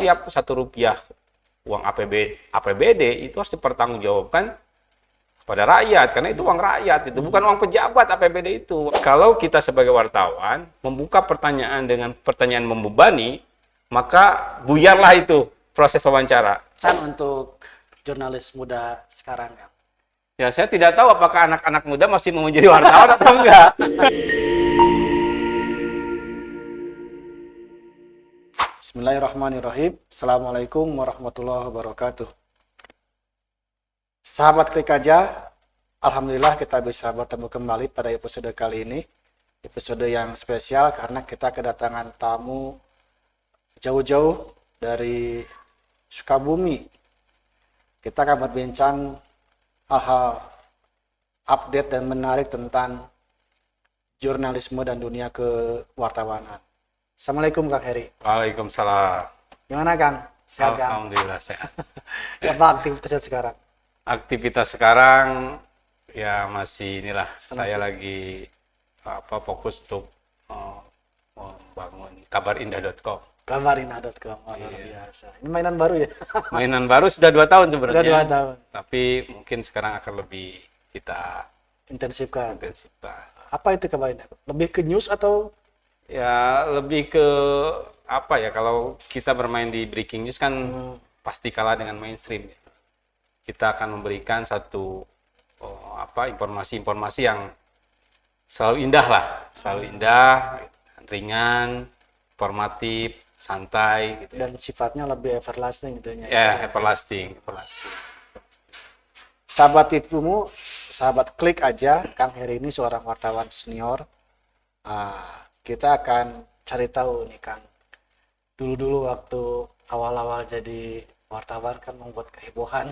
setiap 1 rupiah uang APBD itu harus dipertanggungjawabkan kepada rakyat, karena itu uang rakyat, itu bukan uang pejabat APBD itu. Kalau kita sebagai wartawan membuka pertanyaan dengan pertanyaan membebani, maka buyarlah itu proses wawancara. Pesan untuk jurnalis muda sekarang, Kang. Ya, saya tidak tahu apakah anak-anak muda masih mau menjadi wartawan atau enggak. Bismillahirrahmanirrahim. Assalamualaikum warahmatullahi wabarakatuh. Sahabat Klik Aja, alhamdulillah kita bisa bertemu kembali pada episode kali ini. Episode yang spesial karena kita kedatangan tamu jauh-jauh dari Sukabumi. Kita akan berbincang hal-hal update dan menarik tentang jurnalisme dan dunia kewartawanan. Assalamualaikum Kang Heri. Waalaikumsalam. Gimana Kang? Sehat Kang? Alhamdulillah sehat. Apa aktivitasnya sekarang? Aktivitas sekarang ya masih inilah, saya lagi fokus untuk membangun kabarindah.com. Kabarindah.com, luar biasa. Ini mainan baru ya? Mainan baru sudah 2 tahun sebenarnya. Sudah 2 tahun. Tapi mungkin sekarang akan lebih kita Intensifkan. Apa itu Kabarindah? Lebih ke news atau? Ya lebih ke apa ya, kalau kita bermain di breaking news kan pasti kalah dengan mainstream. Kita akan memberikan satu informasi-informasi yang selalu indah lah, selalu indah, ringan, informatif, santai gitu. Dan sifatnya lebih everlasting gitu ya. Everlasting. Sahabat tipumu, sahabat Klik Aja, Kang Heri ini seorang wartawan senior. Kita akan cari tahu nih Kang. Dulu waktu awal-awal jadi wartawan kan membuat kehebohan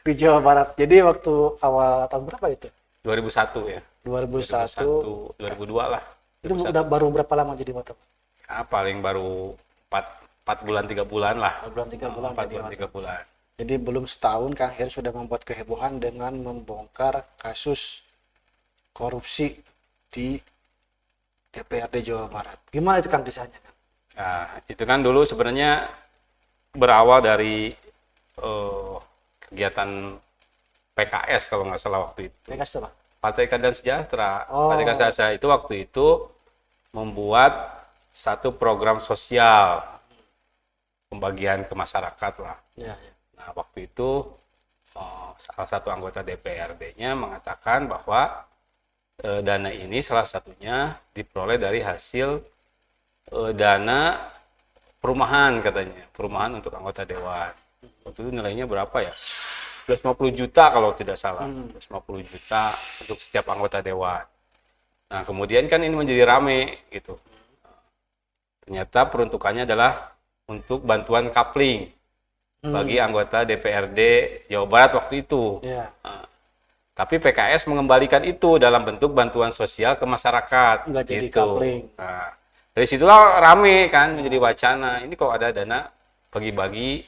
di Jawa Barat. Jadi waktu awal tahun berapa itu? 2001 ya. 2001, 2002 lah. Itu udah baru berapa lama jadi wartawan? Ya, paling baru 4 bulan 3 bulan lah. 4 bulan 3 bulan. 4 bulan 3 bulan. Jadi belum setahun Kang Heri sudah membuat kehebohan dengan membongkar kasus korupsi di DPRD Jawa Barat. Gimana itu Kang kisahnya Kang? Nah, itu kan dulu sebenarnya berawal dari kegiatan PKS kalau nggak salah waktu itu. PKS apa? Partai Keadilan Sejahtera. Partai Keadilan Sejahtera itu waktu itu membuat satu program sosial pembagian ke masyarakat lah. Ya. Nah, waktu itu salah satu anggota DPRD-nya mengatakan bahwa dana ini salah satunya diperoleh dari hasil dana perumahan katanya, perumahan untuk anggota dewan. Waktu itu nilainya berapa ya? 250 juta kalau tidak salah. 250 juta untuk setiap anggota dewan. Nah, kemudian kan ini menjadi rame gitu. Ternyata peruntukannya adalah untuk bantuan kapling bagi anggota DPRD Jawa Barat waktu itu. Tapi PKS mengembalikan itu dalam bentuk bantuan sosial ke masyarakat. Nggak jadi gitu. kapling. Nah, dari situlah rame kan menjadi wacana. Ini kok ada dana bagi-bagi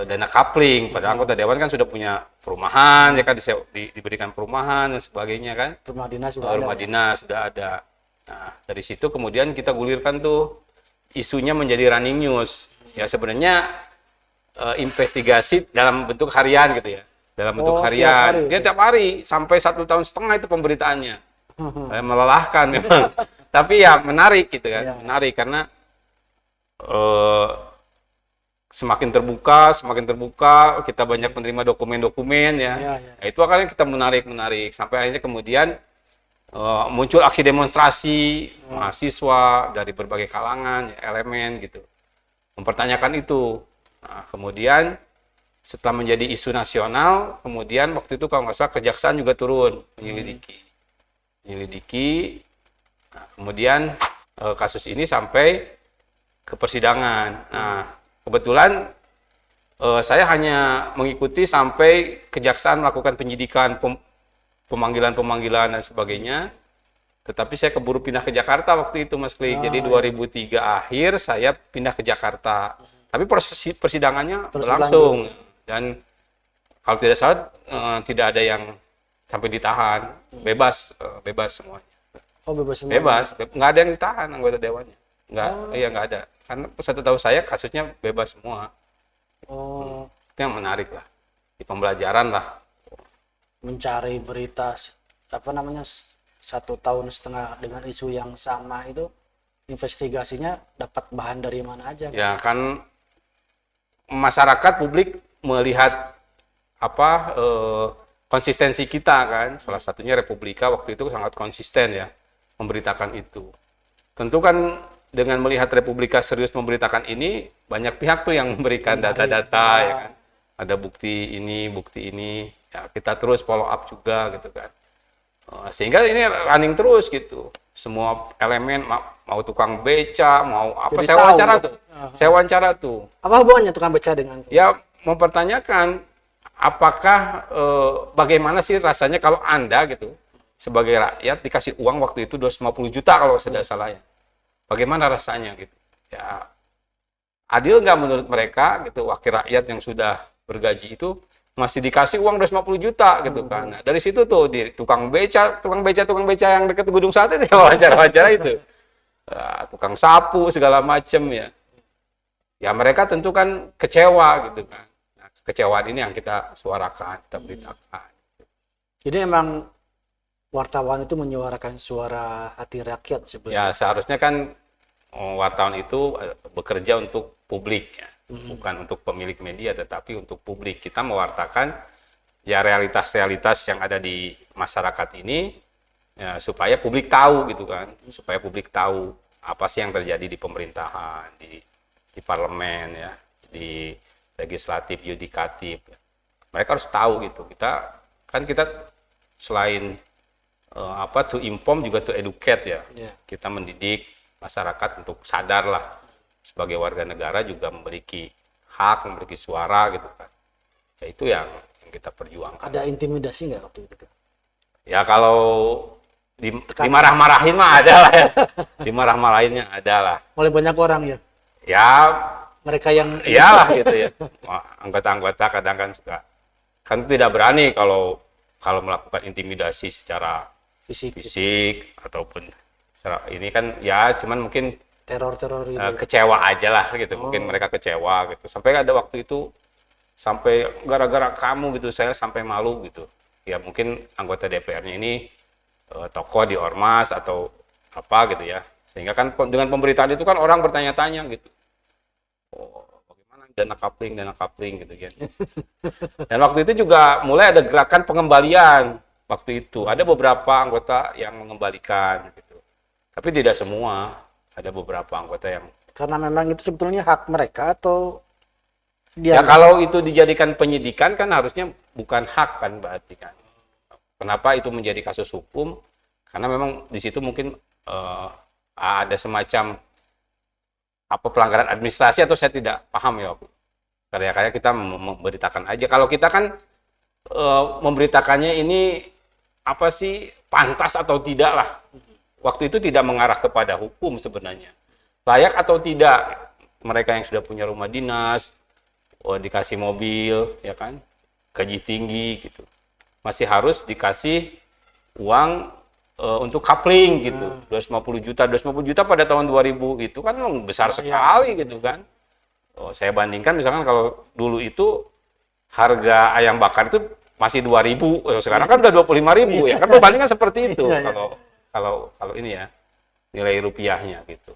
dana kapling. Padahal anggota dewan kan sudah punya perumahan, ya kan diberikan perumahan dan sebagainya kan. Rumah dinas sudah ada. Rumah dinas sudah ada. Nah, dari situ kemudian kita gulirkan tuh isunya menjadi running news. Ya sebenarnya investigasi dalam bentuk harian gitu ya. Dalam bentuk harian. Dia tiap hari sampai 1,5 tahun itu pemberitaannya. Melelahkan memang. Tapi ya menarik gitu kan. Menarik karena semakin terbuka, kita banyak menerima dokumen-dokumen ya. Nah, itu akhirnya kita menarik sampai akhirnya kemudian muncul aksi demonstrasi mahasiswa dari berbagai kalangan, elemen gitu. Mempertanyakan itu. Nah, kemudian setelah menjadi isu nasional, kemudian waktu itu kalau nggak salah kejaksaan juga turun menyelidiki. Nah, kemudian kasus ini sampai ke persidangan. Nah, kebetulan saya hanya mengikuti sampai kejaksaan melakukan penyidikan, pemanggilan dan sebagainya. Tetapi saya keburu pindah ke Jakarta waktu itu Mas Klik. Jadi 2003 akhir saya pindah ke Jakarta. Tapi proses persidangannya berlangsung. Dan kalau tidak salah tidak ada yang sampai ditahan, bebas semuanya. Oh, bebas semuanya. Bebas, nggak ada yang ditahan anggota dewannya. Nggak, iya nggak ada. Karena setahu saya kasusnya bebas semua. Oh, Itu yang menarik lah. Di pembelajaran lah. mencari berita apa namanya 1,5 tahun dengan isu yang sama itu investigasinya dapat bahan dari mana aja kan? Ya kan masyarakat publik melihat apa konsistensi kita kan. Salah satunya Republika waktu itu sangat konsisten ya memberitakan itu. Tentu kan dengan melihat Republika serius memberitakan ini, banyak pihak tuh yang memberikan data-data ya kan. Ada bukti ini, ya kita terus follow up juga gitu kan. Sehingga ini running terus gitu. Semua elemen mau tukang beca, mau apa Jadi saya tahu, wawancara ya? tuh. Saya wawancara tuh. Apa hubungannya tukang beca dengan Ya mempertanyakan apakah bagaimana sih rasanya kalau Anda gitu sebagai rakyat dikasih uang waktu itu 250 juta kalau saya tidak salah ya. Bagaimana rasanya gitu. Ya adil nggak menurut mereka gitu wakil rakyat yang sudah bergaji itu masih dikasih uang 250 juta gitu kan. Nah, dari situ tuh di tukang beca yang dekat Gedung Sate itu ya wawancara itu. Tukang sapu segala macem ya. Ya mereka tentu kan kecewa gitu kan. Nah, kekecewaan ini yang kita suarakan, kita beritakan. Jadi emang wartawan itu menyuarakan suara hati rakyat Ya sebenarnya. seharusnya kan wartawan itu bekerja untuk publik ya. Bukan untuk pemilik media tetapi untuk publik. Kita mewartakan ya realitas-realitas yang ada di masyarakat ini ya, supaya publik tahu gitu kan. Supaya publik tahu apa sih yang terjadi di pemerintahan, di parlemen ya, di legislatif, yudikatif. Mereka harus tahu gitu. Kita selain to inform juga to educate ya. Ya. Kita mendidik masyarakat untuk sadar lah sebagai warga negara juga memiliki hak, memiliki suara gitu kan. Ya itu yang kita perjuangkan. Ada intimidasi nggak waktu itu? Ya kalau dimarah-marahin mah ada lah ya. Dimarah-marahinnya ada lah. Oleh banyak orang ya. Ya Mereka yang iyalah gitu ya. Anggota-anggota kadang kan suka kan tidak berani kalau melakukan intimidasi secara fisik, fisik ataupun secara ini kan ya cuman mungkin teror-teror gitu. kecewa aja lah gitu. Mungkin mereka kecewa gitu. Sampai ada waktu itu sampai gara-gara kamu gitu saya sampai malu gitu. Ya mungkin anggota DPR-nya ini tokoh di ormas atau apa gitu ya. Sehingga kan dengan pemberitaan itu kan orang bertanya-tanya gitu. Oh, bagaimana dana kapling gitu kan. Dan waktu itu juga mulai ada gerakan pengembalian waktu itu. Ada beberapa anggota yang mengembalikan gitu. Tapi tidak semua. Ada beberapa anggota yang Karena memang itu sebetulnya hak mereka atau ya kalau itu dijadikan penyidikan kan harusnya bukan hak kan berarti kan. Kenapa itu menjadi kasus hukum? Karena memang di situ mungkin ada semacam apa pelanggaran administrasi atau saya tidak paham ya. Karya-karya kita memberitakan aja. Kalau kita kan memberitakannya ini apa sih pantas atau tidak lah. Waktu itu tidak mengarah kepada hukum sebenarnya. Layak atau tidak mereka yang sudah punya rumah dinas, dikasih mobil, ya kan, gaji tinggi gitu, masih harus dikasih uang untuk coupling gitu, 250 juta pada tahun 2000 itu kan besar sekali gitu kan. Saya bandingkan misalkan kalau dulu itu harga ayam bakar itu masih 2.000, sekarang kan udah 25.000 ya kan perbandingan seperti itu kalau ini ya nilai rupiahnya gitu.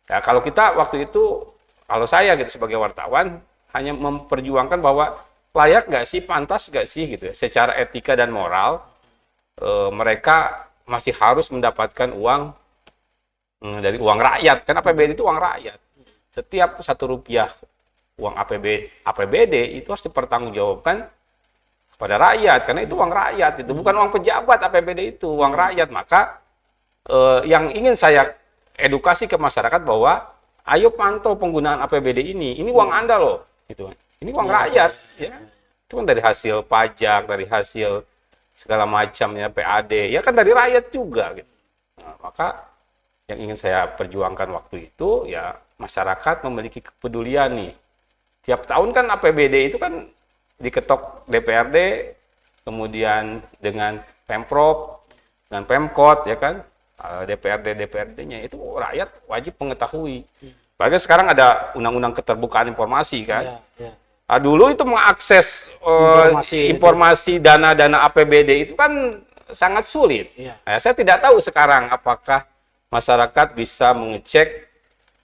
Ya kalau kita waktu itu kalau saya gitu sebagai wartawan hanya memperjuangkan bahwa layak nggak sih, pantas nggak sih gitu ya, secara etika dan moral mereka masih harus mendapatkan uang dari uang rakyat kan APBD itu uang rakyat. Setiap 1 rupiah uang APBD itu harus dipertanggungjawabkan kepada rakyat karena itu uang rakyat itu bukan uang pejabat. APBD itu uang rakyat. Maka yang ingin saya edukasi ke masyarakat bahwa ayo pantau penggunaan APBD ini uang Anda loh gitu. Ini uang rakyat ya. Itu kan dari hasil pajak, dari hasil segala macamnya PAD, ya kan dari rakyat juga gitu. Nah, maka yang ingin saya perjuangkan waktu itu ya masyarakat memiliki kepedulian nih. Tiap tahun kan APBD itu kan diketok DPRD, kemudian dengan Pemprov, dengan Pemkot ya kan. DPRD-nya itu rakyat wajib mengetahui. Bahkan sekarang ada undang-undang keterbukaan informasi kan. Ya, ya. Nah, dulu itu mengakses informasi dana-dana APBD itu kan sangat sulit. Iya. Nah, saya tidak tahu sekarang apakah masyarakat bisa mengecek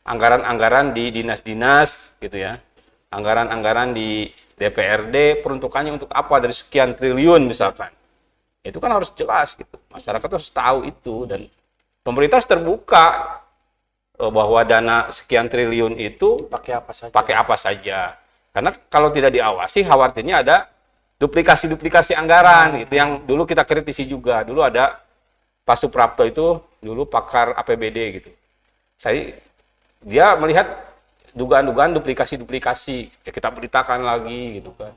anggaran-anggaran di dinas-dinas gitu ya. Anggaran-anggaran di DPRD peruntukannya untuk apa dari sekian triliun misalkan. Itu kan harus jelas gitu. Masyarakat harus tahu itu dan pemerintah harus terbuka bahwa dana sekian triliun itu pakai apa saja. Karena kalau tidak diawasi, khawatirnya ada duplikasi anggaran, itu yang dulu kita kritisi juga. Dulu ada Pak Suprapto itu dulu pakar APBD gitu. Dia melihat dugaan-dugaan duplikasi, ya kita beritakan lagi gitu kan.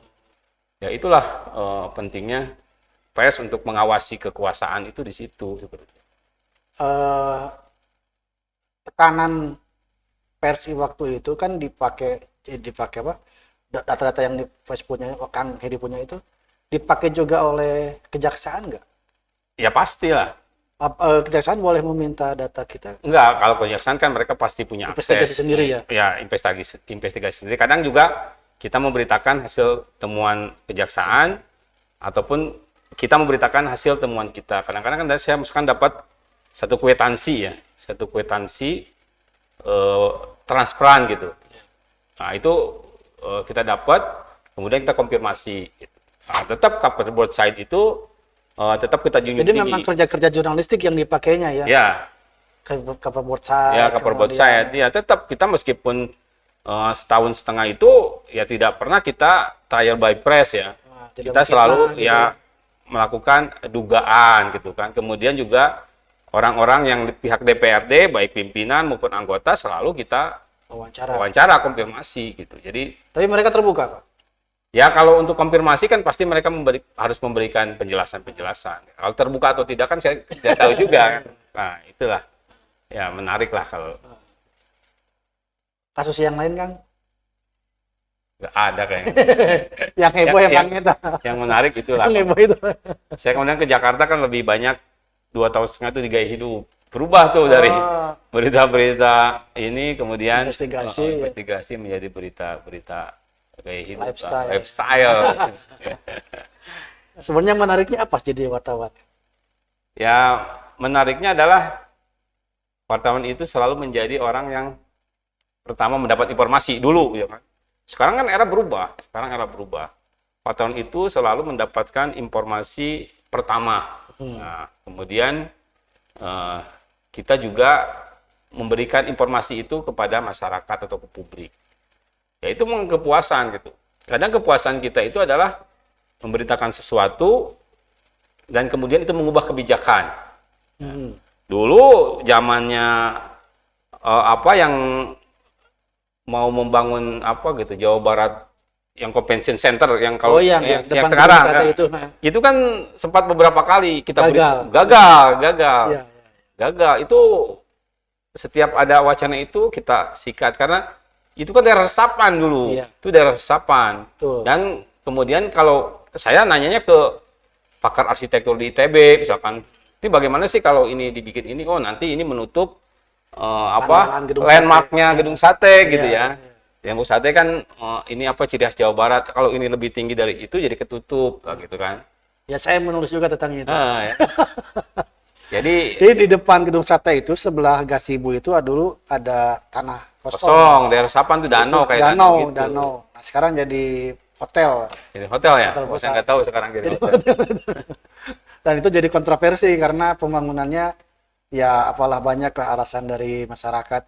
Ya itulah pentingnya pers untuk mengawasi kekuasaan itu di situ seperti. Tekanan versi waktu itu kan dipakai apa? Data-data yang di Facebooknya Kang Hedi punya itu dipakai juga oleh kejaksaan nggak? Ya pastilah. Kejaksaan boleh meminta data kita? Enggak, kalau kejaksaan kan mereka pasti punya investigasi akses. Sendiri ya? Ya, investigasi sendiri. Kadang juga kita memberitakan hasil temuan kejaksaan ataupun kita memberitakan hasil temuan kita. Kadang-kadang kan saya misalkan dapat satu kwitansi transparan gitu. Nah, itu kita dapat, kemudian kita konfirmasi. Nah, tetap coverboard side itu tetap kita junjung tinggi. Jadi tinggi. memang kerja-kerja jurnalistik yang dipakainya ya? Ya. Coverboard side. Ya, coverboard side. Ya, tetap kita meskipun setahun setengah itu ya tidak pernah kita trial by press ya. Nah, kita selalu gitu ya melakukan dugaan gitu kan. Kemudian juga orang-orang yang pihak DPRD baik pimpinan maupun anggota selalu kita wawancara konfirmasi gitu. Jadi tapi mereka terbuka, Pak. Ya kalau untuk konfirmasi kan pasti mereka harus memberikan penjelasan. Kalau terbuka atau tidak kan saya tidak tahu juga kan. Nah, itulah. Ya, menarik lah kalau kasus yang lain, Kang? Nggak ada kayaknya. Yang heboh yang menarik itulah. Yang heboh itu. Saya kemudian ke Jakarta kan lebih banyak 2 tahun setengah itu di gaya hidup. Berubah tuh dari berita-berita ini kemudian investigasi menjadi berita-berita gaya hidup, lifestyle. Sebenarnya menariknya apa jadi wartawan? Ya, menariknya adalah wartawan itu selalu menjadi orang yang pertama mendapat informasi dulu ya kan. Sekarang kan era berubah. Wartawan itu selalu mendapatkan informasi pertama. Nah, kemudian kita juga memberikan informasi itu kepada masyarakat atau ke publik. Ya itu kepuasan gitu. Kadang kepuasan kita itu adalah memberitakan sesuatu dan kemudian itu mengubah kebijakan. Dulu zamannya yang mau membangun Jawa Barat yang convention center yang kalau yang sekarang itu kan sempat beberapa kali kita gagal. Itu setiap ada wacana itu kita sikat karena itu kan daerah resapan dulu. Itu daerah resapan. Dan kemudian kalau saya nanyanya ke pakar arsitektur di ITB misalkan, ini bagaimana sih kalau ini dibikin ini? Oh, nanti ini menutup landmarknya gedung sate gitu ya. Yang sate kan ini ciri khas Jawa Barat. Kalau ini lebih tinggi dari itu jadi ketutup gitu kan. Ya saya menulis juga tentang itu. Ya. Jadi di depan gedung sate itu sebelah gazebo itu dulu ada tanah kosong. Daerah resapan itu danau kayak danau. Nah, sekarang jadi hotel. Jadi hotel ya? Saya nggak tahu sekarang jadi hotel. Dan itu jadi kontroversi karena pembangunannya ya apalah banyaklah alasan dari masyarakat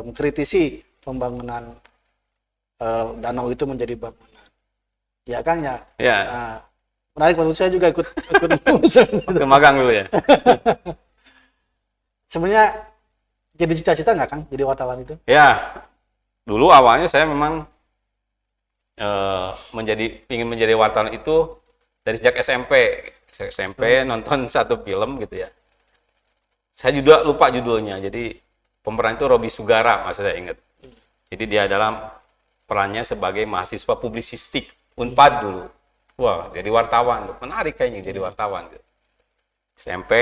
mengkritisi pembangunan danau itu menjadi bangunan. Ya Kang ya. Ya. Nah, menarik menurut saya juga ikut magang dulu ya. Sebenarnya jadi cita-cita nggak Kang jadi wartawan itu? Ya. Dulu awalnya saya memang ingin menjadi wartawan itu dari sejak SMP nonton satu film gitu ya. Saya juga lupa judulnya. Jadi pemeran itu Robi Sugara, saya ingat. Jadi dia adalah perannya sebagai mahasiswa publisistik Unpad dulu. Wah, jadi wartawan. Menarik kayaknya jadi wartawan. SMP.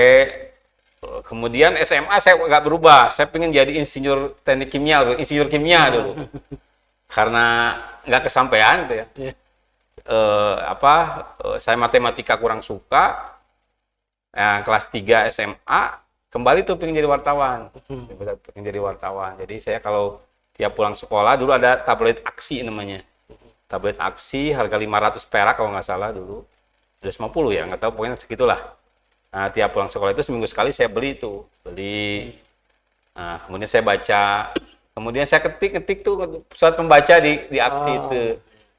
Kemudian SMA saya nggak berubah. Saya pengen jadi insinyur teknik kimia, insinyur kimia dulu. Karena nggak kesampaian gitu ya. Iya. Saya matematika kurang suka. Kelas 3 SMA kembali tuh pengen jadi wartawan. Pengen jadi wartawan. Jadi saya kalau tiap pulang sekolah dulu ada tabloid aksi namanya. Tabloid aksi harga 500 perak kalau nggak salah dulu. 250 ya, nggak tahu pokoknya segitulah. Nah, tiap pulang sekolah itu seminggu sekali saya beli itu. Nah, kemudian saya baca. Kemudian saya ketik tuh surat pembaca di aksi itu.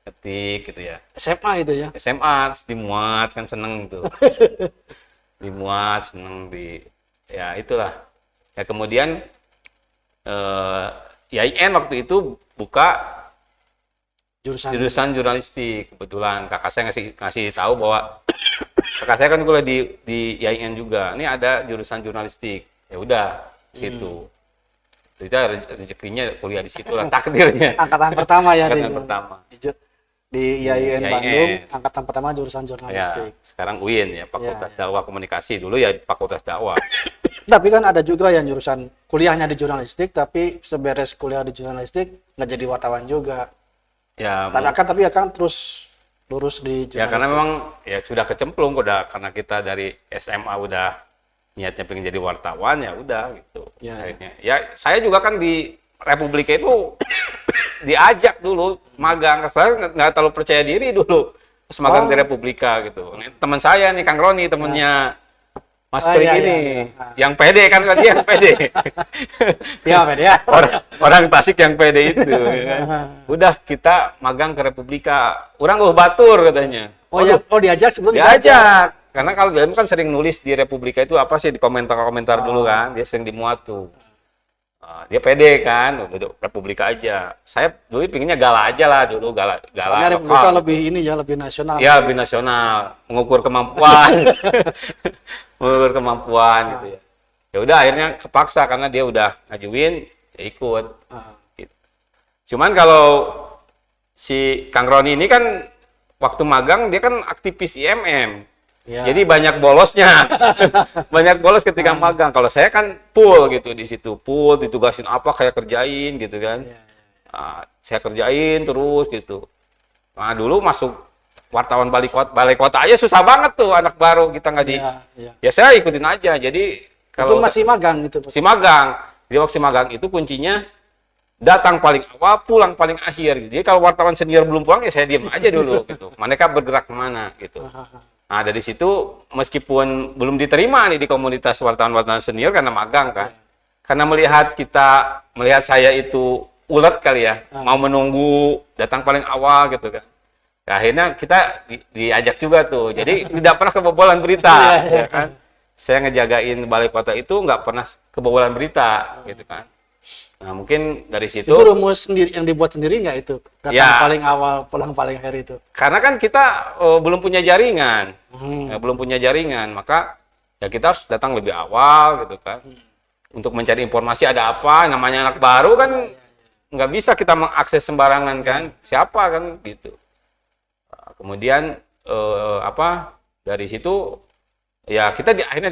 Ketik gitu ya. SMA itu ya. SMA dimuat kan seneng gitu. Dimuat seneng ya itulah. Ya kemudian IAIN waktu itu buka jurusan jurnalistik. Kebetulan kakak saya ngasih tahu bahwa kakak saya kan kuliah di IAIN juga. Ini ada jurusan jurnalistik. Ya udah situ. Itu rezekinya kuliah di situ lah, takdirnya. Angkatan pertama ya. Angkatan pertama. Di IAIN Bandung, angkatan pertama jurusan jurnalistik. Ya, sekarang UIN ya, Fakultas Dakwah Komunikasi. Dulu ya Fakultas Dakwah. Tapi kan ada juga yang jurusan kuliahnya di jurnalistik, tapi seberes kuliah di jurnalistik nggak jadi wartawan juga. Ya, tapi akan terus lurus di jurnalistik. Ya karena memang ya sudah kecemplung karena kita dari SMA udah niatnya pengen jadi wartawan ya udah gitu. Akhirnya. Ya saya juga kan di Republika itu diajak dulu magang, karena nggak terlalu percaya diri dulu pas magang di Republika gitu. Teman saya nih Kang Roni, temennya Mas Krik ini, yang pede kan dia yang pede. Iya pede ya. Orang Tasik yang pede itu. Ya kan? Udah kita magang ke Republika, orang batur katanya. Diajak sebelum diajak. Karena kalau dia kan sering nulis di Republika itu apa sih di komentar-komentar dulu kan, dia sering dimuat tuh. Dia pede kan, udah Republika aja. Saya dulu pinginnya Gala aja lah dulu, Gala. Soalnya Republika lebih lebih nasional. Ya lebih nasional, mengukur kemampuan, mengukur kemampuan gitu ya. Ya udah akhirnya kepaksa karena dia udah ngajuin, ya ikut. Gitu. Cuman kalau si Kang Roni ini kan waktu magang dia kan aktivis IMM. Ya. Jadi banyak bolosnya, banyak bolos ketika magang. Kalau saya kan full gitu di situ, full ditugasin apa kayak kerjain gitu kan. Saya kerjain terus gitu. Nah dulu masuk wartawan balai kota aja susah banget tuh anak baru kita nggak Ya saya ikutin aja. Jadi kalau itu masih magang gitu. Masih magang. Jadi waktu magang itu kuncinya datang paling awal, pulang paling akhir. Jadi kalau wartawan senior belum pulang ya saya diam aja dulu gitu. Mereka bergerak kemana gitu. Nah dari situ meskipun belum diterima nih di komunitas wartawan-wartawan senior karena magang kan, karena melihat saya itu ulet kali ya, mau menunggu datang paling awal gitu kan. Ya, akhirnya kita diajak juga tuh, jadi tidak pernah kebobolan berita, ya kan. Saya ngejagain balai kota itu nggak pernah kebobolan berita gitu kan. Nah mungkin dari situ itu rumus sendiri yang dibuat sendiri nggak itu datang paling awal pulang paling akhir itu karena kan kita belum punya jaringan maka ya kita harus datang lebih awal gitu kan untuk mencari informasi ada apa namanya anak baru kan nggak bisa kita mengakses sembarangan kan siapa kan gitu. Kemudian dari situ ya kita akhirnya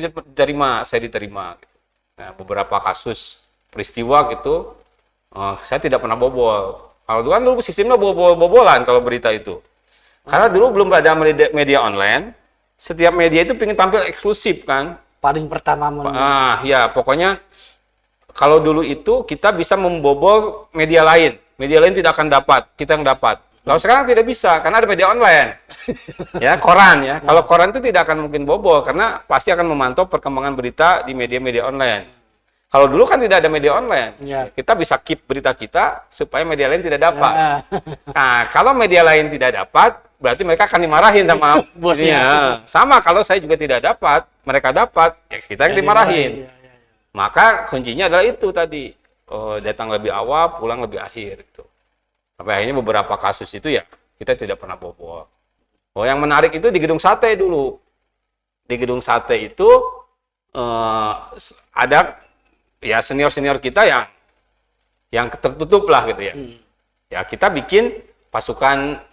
saya diterima gitu. Nah beberapa kasus peristiwa gitu, saya tidak pernah bobol. Kalau dulu kan sistemnya bobolan kalau berita itu. Karena dulu belum ada media online, setiap media itu ingin tampil eksklusif kan. Paling pertama. Ya pokoknya kalau dulu itu kita bisa membobol media lain tidak akan dapat, kita yang dapat. Kalau sekarang tidak bisa, karena ada media online. Ya, koran ya. Kalau koran itu tidak akan mungkin bobol, karena pasti akan memantau perkembangan berita di media-media online. Kalau dulu kan tidak ada media online, kita bisa keep berita kita supaya media lain tidak dapat. Nah, kalau media lain tidak dapat, berarti mereka akan dimarahin sama bosnya. Sama kalau saya juga tidak dapat, mereka dapat, ya kita yang dimarahin. Maka kuncinya adalah itu tadi, datang lebih awal, pulang lebih akhir. Gitu. Sampai akhirnya beberapa kasus itu ya kita tidak pernah bobol. Yang menarik itu di Gedung Sate dulu. Di Gedung Sate itu ada ya senior kita yang tertutup lah gitu ya. Ya kita bikin pasukan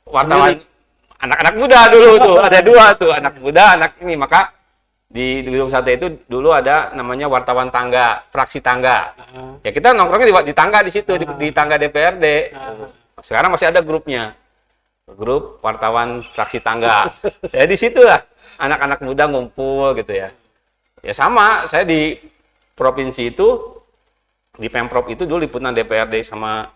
wartawan anak-anak muda dulu tuh, ada 2 tuh, anak muda, anak ini. Maka di gedung sate itu dulu ada namanya wartawan tangga, fraksi tangga. Ya kita nongkrongnya di tangga di situ, di tangga DPRD. Sekarang masih ada grupnya, grup wartawan fraksi tangga. Saya di situ lah, anak-anak muda ngumpul gitu ya. Ya sama, saya di provinsi itu, di Pemprov itu dulu liputan DPRD sama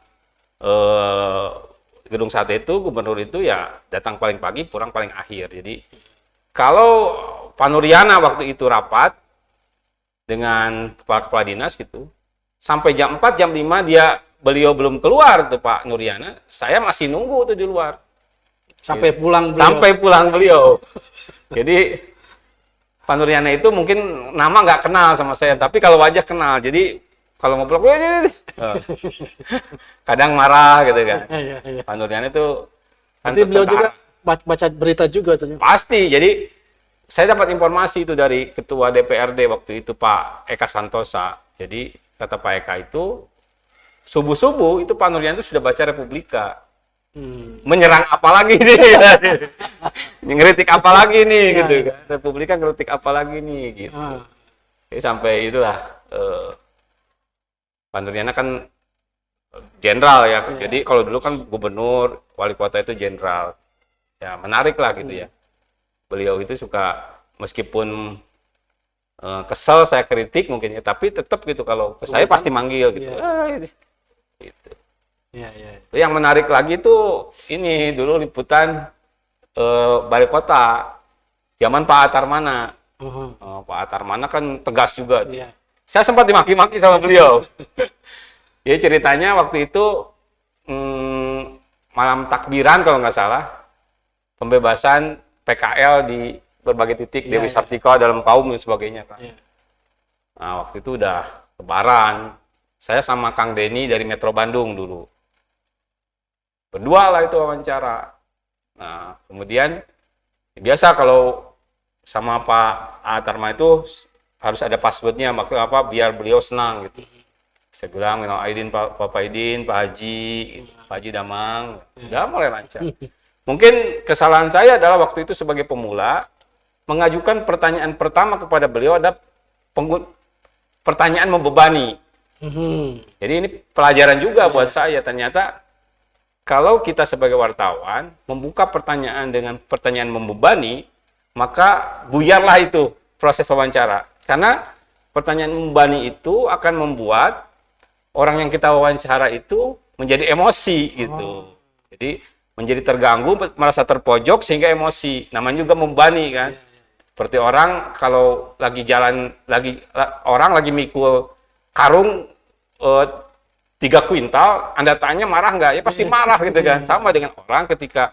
gedung sate itu, gubernur itu ya datang paling pagi, pulang paling akhir. Jadi kalau Pak Nuriana waktu itu rapat dengan kepala dinas gitu, sampai jam 4, jam 5 beliau belum keluar tuh Pak Nuriana, saya masih nunggu tuh di luar. Sampai pulang beliau. Sampai pulang beliau. Jadi Pak Nuriana itu mungkin nama nggak kenal sama saya, tapi kalau wajah kenal. Jadi kalau ngobrol, kadang marah gitu kan. Pak Nuriana itu kan Nanti beliau juga baca berita juga tuh. pasti. Jadi saya dapat informasi itu dari Ketua DPRD waktu itu Pak Eka Santosa. Jadi kata Pak Eka itu subuh-subuh itu Pak Nuriana itu sudah baca Republika. Menyerang apa lagi nih? Ngeritik apa lagi nih gitu kan. Republika ngeritik apa lagi nih gitu. Jadi sampai itulah Pak Nuriana kan jenderal ya. Jadi kalau dulu kan gubernur, wali kota itu jenderal. Ya menarik lah gitu ya. Beliau itu suka, meskipun kesel saya kritik mungkin ya, tapi tetap gitu kalau ke saya pasti manggil gitu. Gitu. Yang menarik lagi tuh ini dulu liputan Balai Kota zaman Pak Atarmana. Pak Atarmana kan tegas juga. Saya sempat dimaki-maki sama beliau. Jadi ceritanya waktu itu malam takbiran kalau nggak salah, pembebasan PKL di berbagai titik, Dewi Sartika dalam kaum dan sebagainya kan. Nah waktu itu udah lebaran, saya sama Kang Denny dari Metro Bandung dulu. Berdua lah itu wawancara. Nah kemudian biasa kalau sama Pak Atarma itu harus ada passwordnya, maksudnya apa, biar beliau senang gitu. Saya bilang, minal aidin Pak Aidin, Pak Haji, gitu. Pak Haji Damang, udah mulai lancar. Mungkin kesalahan saya adalah waktu itu sebagai pemula, mengajukan pertanyaan pertama kepada beliau ada pertanyaan membebani. Jadi ini pelajaran juga buat saya. Ternyata kalau kita sebagai wartawan membuka pertanyaan dengan pertanyaan membebani, maka buyarlah itu proses wawancara. Karena pertanyaan membebani itu akan membuat orang yang kita wawancara itu menjadi emosi gitu. Jadi menjadi terganggu, merasa terpojok sehingga emosi. Namanya juga membebani kan. Seperti orang kalau lagi jalan, orang lagi mikul karung 3 kuintal, Anda tanya marah nggak? Ya pasti marah gitu kan. Sama dengan orang ketika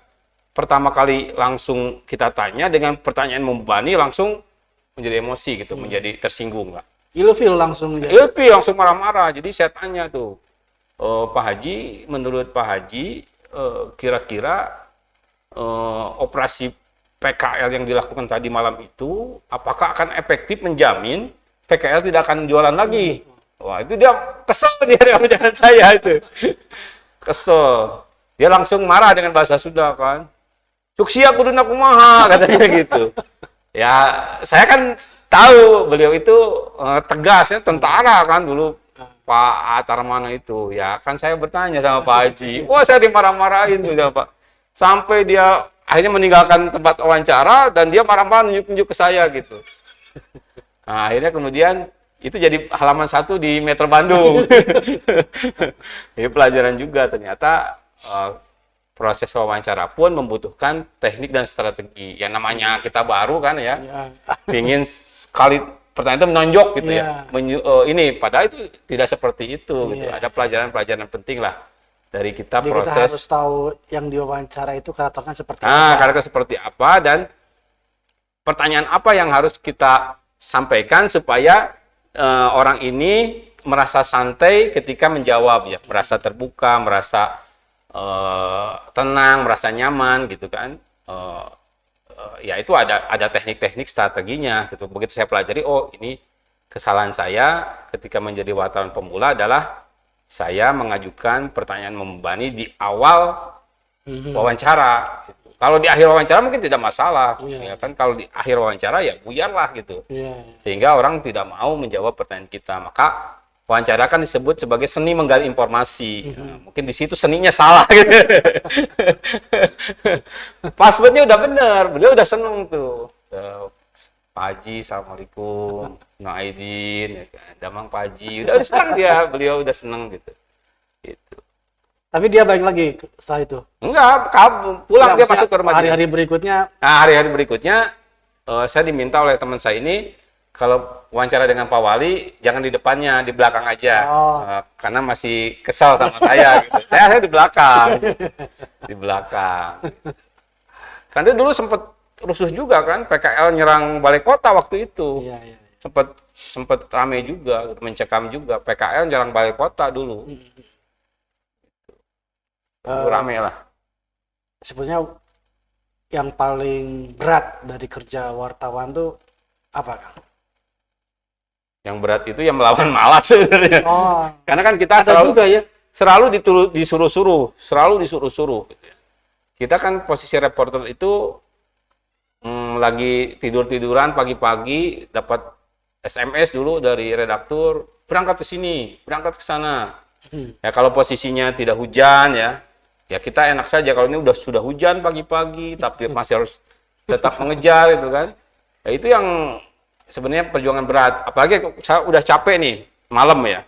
pertama kali langsung kita tanya dengan pertanyaan membebani langsung menjadi emosi gitu, menjadi tersinggung nggak? Ilfil langsung. Ilfil langsung marah-marah. Jadi saya tanya tuh, Pak Haji, menurut Pak Haji, kira-kira operasi PKL yang dilakukan tadi malam itu apakah akan efektif menjamin PKL tidak akan jualan lagi? Wah itu dia kesel dia dengan ucapan saya itu. Kesel. Dia langsung marah dengan bahasa Sunda kan. Suksia kuduna kumaha katanya gitu. Ya saya kan tahu beliau itu tegasnya tentara kan dulu. Pak Atarmana itu, ya kan saya bertanya sama Pak Haji, wah saya dimarah-marahin tuh ya Pak, sampai dia akhirnya meninggalkan tempat wawancara dan dia marah-marah nunjuk-nunjuk ke saya gitu. Nah akhirnya kemudian itu jadi halaman 1 di Metro Bandung. Ini pelajaran juga ternyata proses wawancara pun membutuhkan teknik dan strategi. Yang namanya kita baru kan ya, ingin sekali pertanyaan itu menonjok gitu ya. Ini padahal itu tidak seperti itu gitu. Ada pelajaran-pelajaran penting lah dari kita. Jadi proses. Kita harus tahu yang diwawancara itu karakternya seperti apa. Karakter seperti apa dan pertanyaan apa yang harus kita sampaikan supaya orang ini merasa santai ketika menjawab ya, merasa terbuka, merasa tenang, merasa nyaman gitu kan. Ya itu ada teknik-teknik strateginya gitu. Begitu saya pelajari, oh ini kesalahan saya ketika menjadi wartawan pemula adalah saya mengajukan pertanyaan membebani di awal wawancara gitu. Kalau di akhir wawancara mungkin tidak masalah, Iya. ya kan? Kalau di akhir wawancara ya buyarlah gitu. Iya. Sehingga orang tidak mau menjawab pertanyaan kita. Maka wawancara kan disebut sebagai seni menggali informasi. Nah, mungkin di situ seninya salah gitu. Passwordnya udah bener, beliau udah seneng tuh. Pak Haji, Assalamualaikum, No Aidin, ya kan? Damang Pak Haji, udah seneng dia, beliau udah seneng gitu. Gitu. Tapi dia balik lagi setelah itu. Enggak, pulang dia Maksudnya masuk ke rumah dia. hari-hari berikutnya. Nah, hari-hari berikutnya saya diminta oleh teman saya ini kalau wawancara dengan Pak Wali jangan di depannya, di belakang aja. Oh. Karena masih kesal sama saya gitu. Saya di belakang. Di belakang. Karena dulu sempat rusuh juga kan, PKL nyerang balai kota waktu itu. Iya, iya. Sempat ramai juga, mencekam juga. PKL nyerang balai kota dulu. Ramai lah. Sebetulnya yang paling berat dari kerja wartawan tuh apa, Kang? Yang berat itu yang melawan malas sebenarnya. Oh, Karena kan kita ada juga ya. selalu disuruh-suruh gitu ya. Kita kan posisi reporter itu lagi tidur-tiduran pagi-pagi dapat SMS dulu dari redaktur, berangkat ke sini, berangkat ke sana. Ya kalau posisinya tidak hujan ya kita enak saja. Kalau ini sudah hujan pagi-pagi tapi masih harus tetap mengejar itu kan. Ya itu yang sebenarnya perjuangan berat. Apalagi saya udah capek nih malam ya.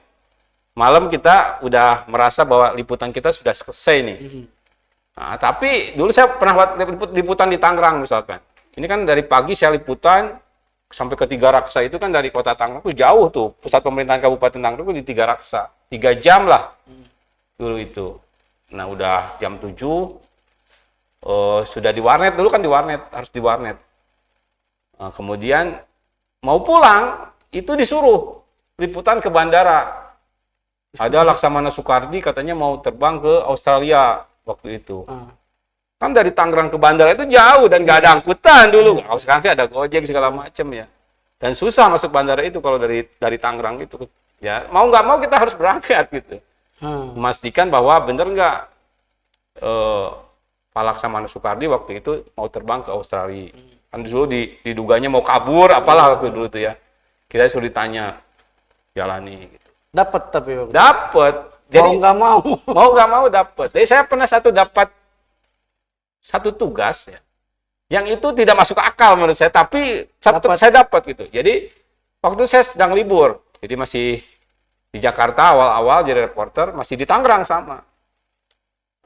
Malam kita udah merasa bahwa liputan kita sudah selesai nih. Nah, tapi dulu saya pernah buat liputan di Tangerang misalkan. Ini kan dari pagi saya liputan sampai ke Tiga Raksa itu kan dari kota Tangerang itu jauh tuh. Pusat pemerintahan Kabupaten Tangerang itu di Tiga Raksa. 3 jam lah dulu itu. Nah udah jam 7 sudah di warnet, dulu kan di warnet, harus di warnet. Nah, kemudian mau pulang itu disuruh liputan ke bandara. Ada Laksamana Soekardi katanya mau terbang ke Australia waktu itu. Kan dari Tangerang ke bandara itu jauh dan nggak ada angkutan dulu. Kalau sekarang sih ada Gojek segala macam ya. Dan susah masuk bandara itu kalau dari Tangerang itu. Ya mau nggak mau kita harus berangkat gitu. Memastikan bahwa bener nggak Pak Laksamana Soekardi waktu itu mau terbang ke Australia. Kan dulu diduganya mau kabur, apalah waktu dulu tuh ya. Kita suruh ditanya, jalani gitu. Dapat tapi Dapat. mau nggak mau. Mau nggak mau dapat. Jadi saya pernah dapat satu tugas ya, yang itu tidak masuk akal menurut saya, tapi saya dapat gitu. Jadi waktu saya sedang libur, jadi masih di Jakarta awal-awal jadi reporter, masih di Tangerang sama.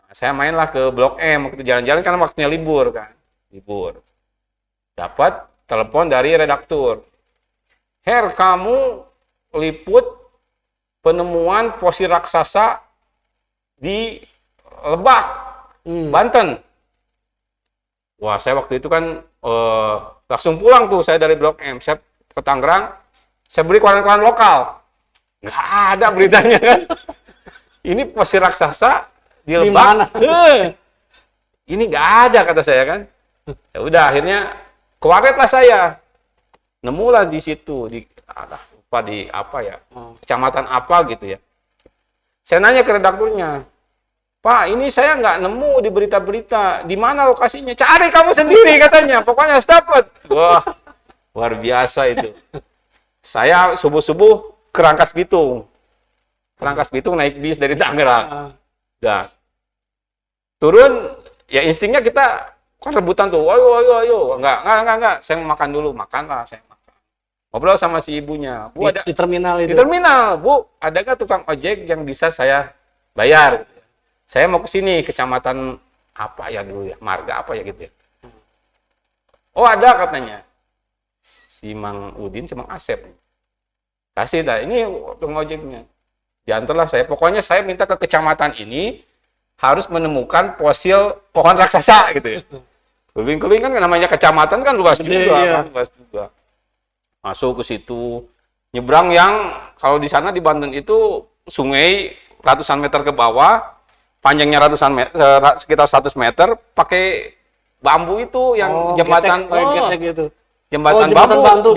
Nah, saya mainlah ke Blok M, waktu jalan-jalan karena waktunya libur kan, libur. Dapat telepon dari redaktur, Her, kamu liput penemuan fosil raksasa di Lebak, Banten. Wah, saya waktu itu kan langsung pulang tuh saya dari Blok M, saya ke Tangerang, saya beli koran-koran lokal. Nggak ada beritanya kan. Ini fosil raksasa di Lebak. Ini nggak ada kata saya kan. Ya udah akhirnya ke warnet lah saya. Nemulah di situ di apa ya? Kecamatan apa gitu ya. Saya nanya ke redakturnya, Pak, ini saya nggak nemu di berita-berita. Di mana lokasinya? Cari kamu sendiri katanya. Pokoknya harus dapat. Wah, luar biasa itu. Saya subuh-subuh ke Rangkas Bitung. Ke Rangkas Bitung naik bis dari Tangerang. Udah. Turun, ya instingnya kita kan rebutan tuh. Ayo. Enggak. Saya mau makan dulu. Makanlah, saya makan. Ngobrol sama si ibunya. Bu, ada Di terminal itu. Di terminal, Bu, adakah tukang ojek yang bisa saya bayar? Saya mau ke sini, kecamatan apa ya dulu ya, Marga apa ya gitu ya. Oh ada katanya. Si Mang Udin, si Mang Asep. Kasih dah, ini tukang ojeknya. Diantarlah saya, pokoknya saya minta ke kecamatan ini harus menemukan fosil pohon raksasa gitu ya. Keliling-keliling kan namanya kecamatan kan luas juga kan, luas juga. Masuk ke situ, nyebrang yang kalau di sana di Banten itu sungai ratusan meter ke bawah, panjangnya ratusan meter, sekitar 100 meter, pakai bambu itu yang jembatan getek gitu. Jembatan bambu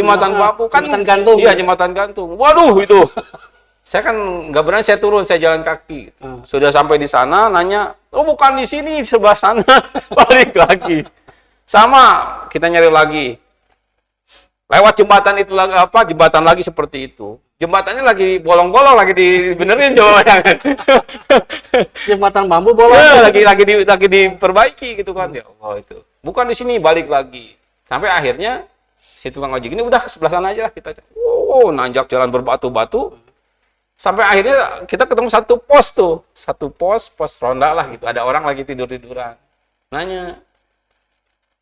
kan jembatan gantung. Iya, jembatan gantung. Waduh itu. Saya kan nggak berani, saya turun, saya jalan kaki. Sudah sampai di sana, nanya, oh bukan di sini, di sebelah sana. Balik lagi. Sama, kita nyari lagi. Lewat jembatan itu lagi, jembatan lagi seperti itu. Jembatannya lagi bolong-bolong, lagi dibenerin, coba bayangkan. Jembatan bambu bolong. Ya, lagi diperbaiki gitu kan. Ya Allah itu. Bukan di sini, balik lagi. Sampai akhirnya si tukang ojek ini udah ke sebelah sana aja lah kita. Oh, nanjak jalan berbatu-batu. Sampai akhirnya kita ketemu satu pos tuh. Satu pos ronda lah gitu. Ada orang lagi tidur-tiduran. Nanya,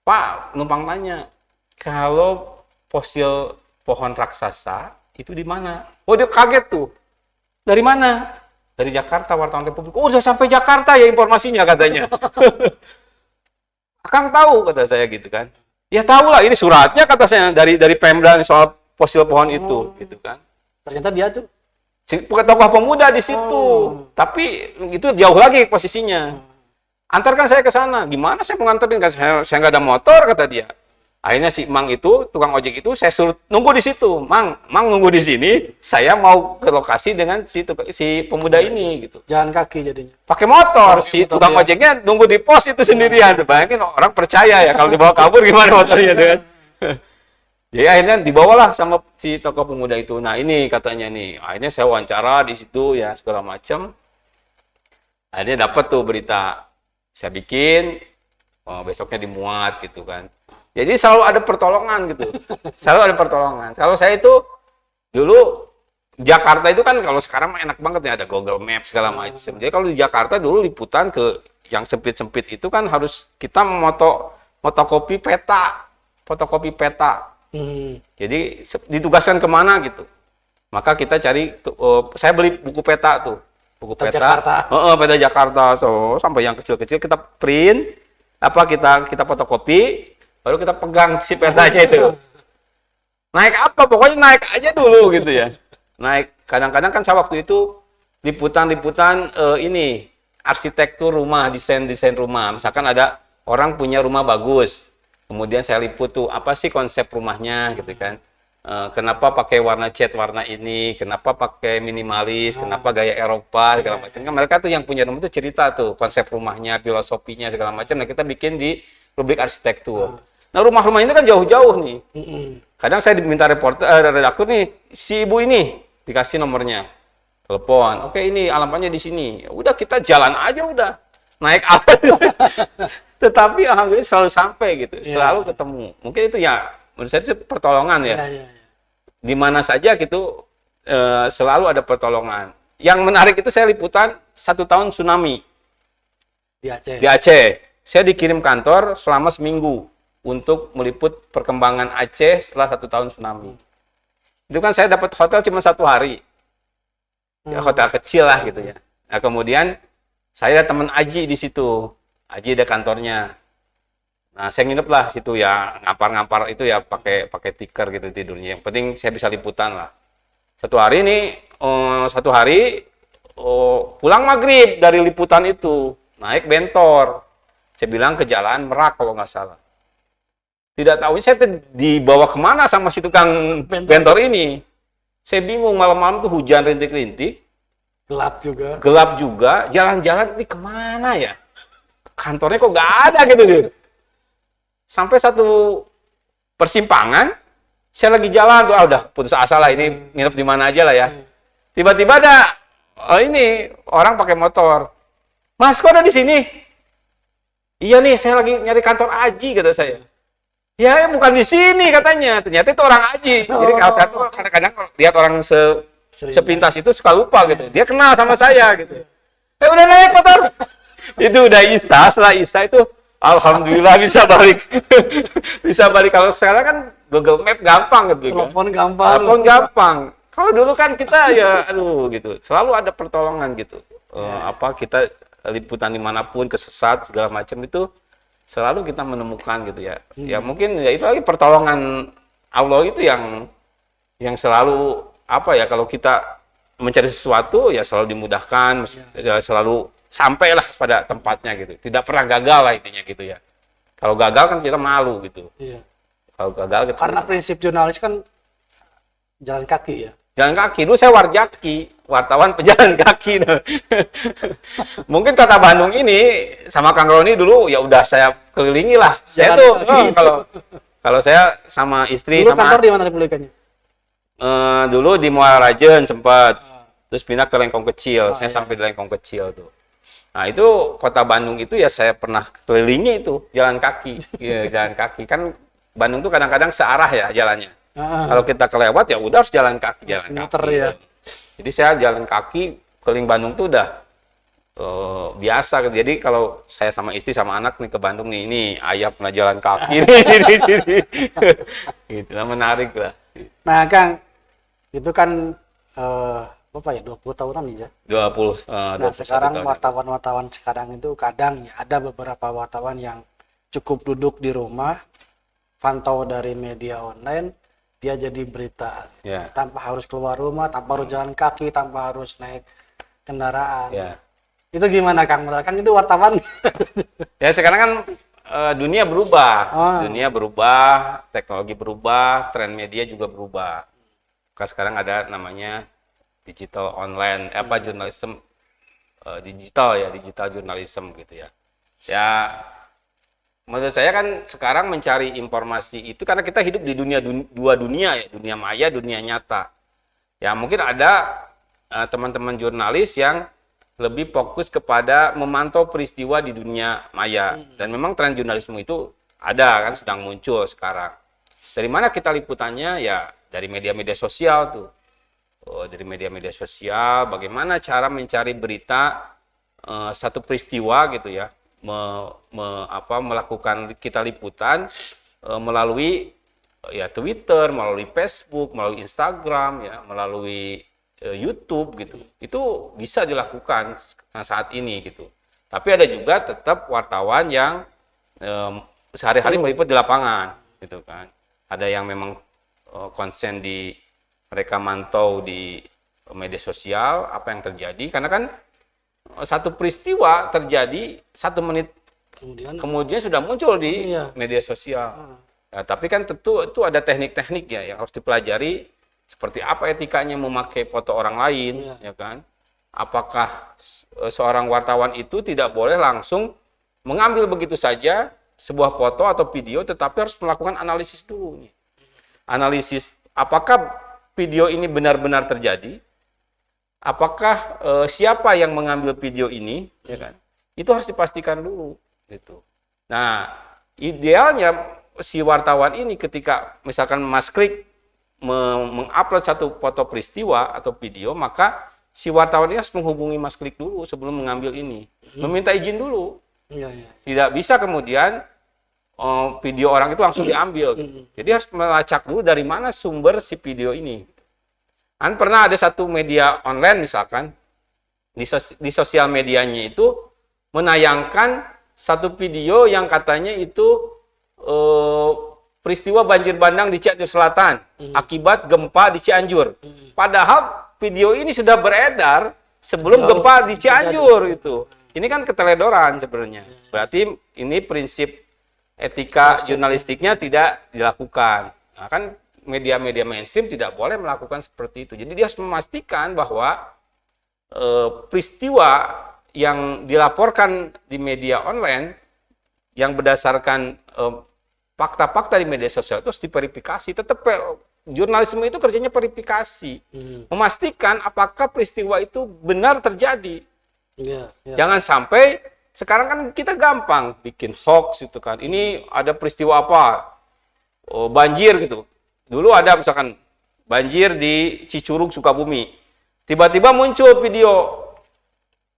Pak, numpang nanya, kalau fosil pohon raksasa itu di mana? Oh, dia kaget tuh. Dari mana? Dari Jakarta, wartawan Republik. Oh, udah sampai Jakarta ya informasinya katanya. Akang tahu, kata saya gitu kan. Ya tahu lah, ini suratnya kata saya dari Pemda soal fosil pohon itu, gitu kan. Ternyata dia tuh Tokoh pemuda di situ. Tapi itu jauh lagi posisinya. Antarkan saya ke sana. Gimana saya mau nganterin? Kan saya nggak ada motor, kata dia. Akhirnya si Mang itu, tukang ojek itu, saya suruh nunggu di situ. Mang nunggu di sini. Saya mau ke lokasi dengan si pemuda ini, gitu. jalan kaki jadinya. Pakai motor. Si tukang ojeknya nunggu di pos itu sendirian. Bayangin orang percaya ya kalau dibawa kabur gimana motornya, kan? Jadi akhirnya dibawalah sama si tokoh pemuda itu. Nah ini katanya nih. Akhirnya saya wawancara di situ ya segala macam. Akhirnya dapat tuh berita. Saya bikin, besoknya dimuat gitu kan. Jadi selalu ada pertolongan gitu. Selalu ada pertolongan. Kalau saya itu dulu Jakarta itu kan kalau sekarang enak banget ya, ada Google Maps segala macam. Jadi kalau di Jakarta dulu liputan ke yang sempit-sempit itu kan harus kita fotokopi peta. Jadi ditugaskan kemana gitu. Maka kita cari, saya beli buku peta tuh. Buku peta Jakarta. Peta Jakarta. So, sampai yang kecil-kecil kita print, kita fotokopi, baru kita pegang si petanya itu. Naik apa? Pokoknya naik aja dulu gitu ya. Naik. Kadang-kadang kan saya waktu itu liputan ini arsitektur rumah, desain rumah. Misalkan ada orang punya rumah bagus. Kemudian saya liput tuh apa sih konsep rumahnya gitu kan. Kenapa pakai warna cat warna ini, kenapa pakai minimalis, kenapa gaya Eropa segala macam. Kan mereka tuh yang punya rumah tuh cerita tuh konsep rumahnya, filosofinya segala macam. Nah, kita bikin di rubrik arsitektur. Nah, rumah-rumah ini kan jauh-jauh nih. Kadang saya diminta redaktur nih, si ibu ini dikasih nomornya. Telepon. Oke, ini alamatnya di sini. Udah kita jalan aja udah. Naik apa. Tetapi alhamdulillah selalu sampai gitu, selalu ketemu. Mungkin itu ya menurut saya itu pertolongan ya. Di mana saja gitu selalu ada pertolongan. Yang menarik itu saya liputan 1 tahun tsunami Di Aceh. Di Aceh. Saya dikirim kantor selama seminggu untuk meliput perkembangan Aceh setelah 1 tahun tsunami. Itu kan saya dapat hotel cuma 1 hari. Ya, hotel kecil lah gitu ya. Nah, kemudian saya ada teman Aji di situ. Aji ada kantornya. Nah, saya nginep lah situ ya, ngampar-ngampar itu ya pakai tikar gitu tidurnya. Yang penting saya bisa liputan lah. Satu hari pulang maghrib dari liputan itu, naik bentor. Saya bilang ke jalan Merak kalau nggak salah. Tidak tahu saya dibawa kemana sama si tukang bentor ini. Saya bingung, malam-malam tuh hujan rintik-rintik. Gelap juga. Jalan-jalan ini kemana ya? Kantornya kok nggak ada gitu. Sampai satu persimpangan, saya lagi jalan tuh, udah putus asa lah, ini nginep di mana aja lah ya. Tiba-tiba ada ini orang pakai motor. Mas, kok ada di sini? Iya nih, saya lagi nyari kantor Aji, kata saya. Ya, bukan di sini katanya. Ternyata itu orang Aji. Jadi kalau saya tuh kadang-kadang lihat orang sepintas itu suka lupa gitu. Dia kenal sama saya gitu. Udah naik motor. Itu udah Isa, setelah Isa itu alhamdulillah bisa balik. Bisa balik. Kalau sekarang kan Google Map gampang gitu. Telepon gampang. Kalau dulu kan kita ya aduh gitu. Selalu ada pertolongan gitu. Kita liputan dimanapun kesesat segala macam itu selalu kita menemukan gitu ya. Ya mungkin ya itu lagi pertolongan Allah itu yang selalu kalau kita mencari sesuatu ya selalu dimudahkan, ya selalu sampailah pada tempatnya gitu. Tidak pernah gagal lah intinya gitu ya. Kalau gagal kan kita malu gitu. Kalau gagal kita karena prinsip jurnalis kan jalan kaki ya. Jalan kaki. Dulu saya warjaki. wartawan pejalan kaki. Mungkin kota Bandung ini sama Kang Roni dulu ya udah saya kelilingi lah. Saya tuh kalau saya sama istri Dulu sama kantor di mana Republikannya? dulu di Muara Rajen sempat, terus pindah ke Lengkong Kecil. Saya sampai di Lengkong Kecil tuh. Nah itu kota Bandung itu ya saya pernah kelilingi itu jalan kaki, ya, jalan kaki kan Bandung tuh kadang-kadang searah ya jalannya. Kalau kita kelewat ya udah harus jalan kaki, jalan muter kaki. ya. Jadi saya jalan kaki keliling Bandung tuh udah biasa. Jadi kalau saya sama istri sama anak nih ke Bandung nih, ini ayah pernah jalan kaki, gitu lah, menarik lah. Nah, Kang, itu kan berapa ya, 20 tahunan nih ya. 20. Nah, sekarang wartawan-wartawan sekarang itu kadang ya ada beberapa wartawan yang cukup duduk di rumah, pantau dari media online, dia jadi berita. Ya. Tanpa harus keluar rumah, tanpa harus jalan kaki, tanpa harus naik kendaraan. Ya. Itu gimana, Kang? Kan itu wartawan. Ya sekarang kan dunia berubah, dunia berubah, teknologi berubah, tren media juga berubah. Karena sekarang ada namanya digital online, jurnalisme digital ya, digital journalism gitu ya. Ya menurut saya kan sekarang mencari informasi itu karena kita hidup di dua dunia ya, dunia maya, dunia nyata. Ya mungkin ada teman-teman jurnalis yang lebih fokus kepada memantau peristiwa di dunia maya. Dan memang tren jurnalisme itu ada kan, sedang muncul sekarang. Dari mana kita liputannya? Ya dari media-media sosial tuh. Dari media-media sosial, bagaimana cara mencari berita satu peristiwa gitu ya, melakukan kita liputan melalui ya Twitter, melalui Facebook, melalui Instagram, ya, melalui YouTube gitu. Itu bisa dilakukan saat ini gitu. Tapi ada juga tetap wartawan yang sehari-hari meliput di lapangan gitu kan. Ada yang memang konsen di mereka mantau di media sosial apa yang terjadi, karena kan satu peristiwa terjadi 1 menit kemudian sudah muncul di media sosial. Ya, tapi kan tentu itu ada teknik-teknik ya yang harus dipelajari, seperti apa etikanya memakai foto orang lain, ya kan? Apakah seorang wartawan itu tidak boleh langsung mengambil begitu saja sebuah foto atau video, tetapi harus melakukan analisis dulu. Analisis apakah video ini benar-benar terjadi, apakah siapa yang mengambil video ini, ya kan? Itu harus dipastikan dulu, gitu. Nah, idealnya si wartawan ini ketika misalkan Mas Klik mengupload satu foto peristiwa atau video, maka si wartawan ini harus menghubungi Mas Klik dulu sebelum mengambil ini, meminta izin dulu. Tidak bisa kemudian video orang itu langsung diambil. Jadi harus melacak dulu dari mana sumber si video ini. Kan pernah ada satu media online misalkan di sosial medianya itu menayangkan satu video yang katanya itu peristiwa banjir bandang di Cianjur Selatan akibat gempa di Cianjur. Padahal video ini sudah beredar sebelum gempa di Cianjur itu. Ini kan keteledoran sebenarnya. Berarti ini prinsip etika jurnalistiknya tidak dilakukan. Nah, kan media-media mainstream tidak boleh melakukan seperti itu. Jadi dia harus memastikan bahwa peristiwa yang dilaporkan di media online yang berdasarkan fakta-fakta di media sosial itu harus diverifikasi. Tetap jurnalisme itu kerjanya verifikasi, memastikan apakah peristiwa itu benar terjadi. Jangan sampai sekarang kan kita gampang bikin hoax itu kan. Ini ada peristiwa apa? Banjir gitu. Dulu ada misalkan banjir di Cicurug, Sukabumi. Tiba-tiba muncul video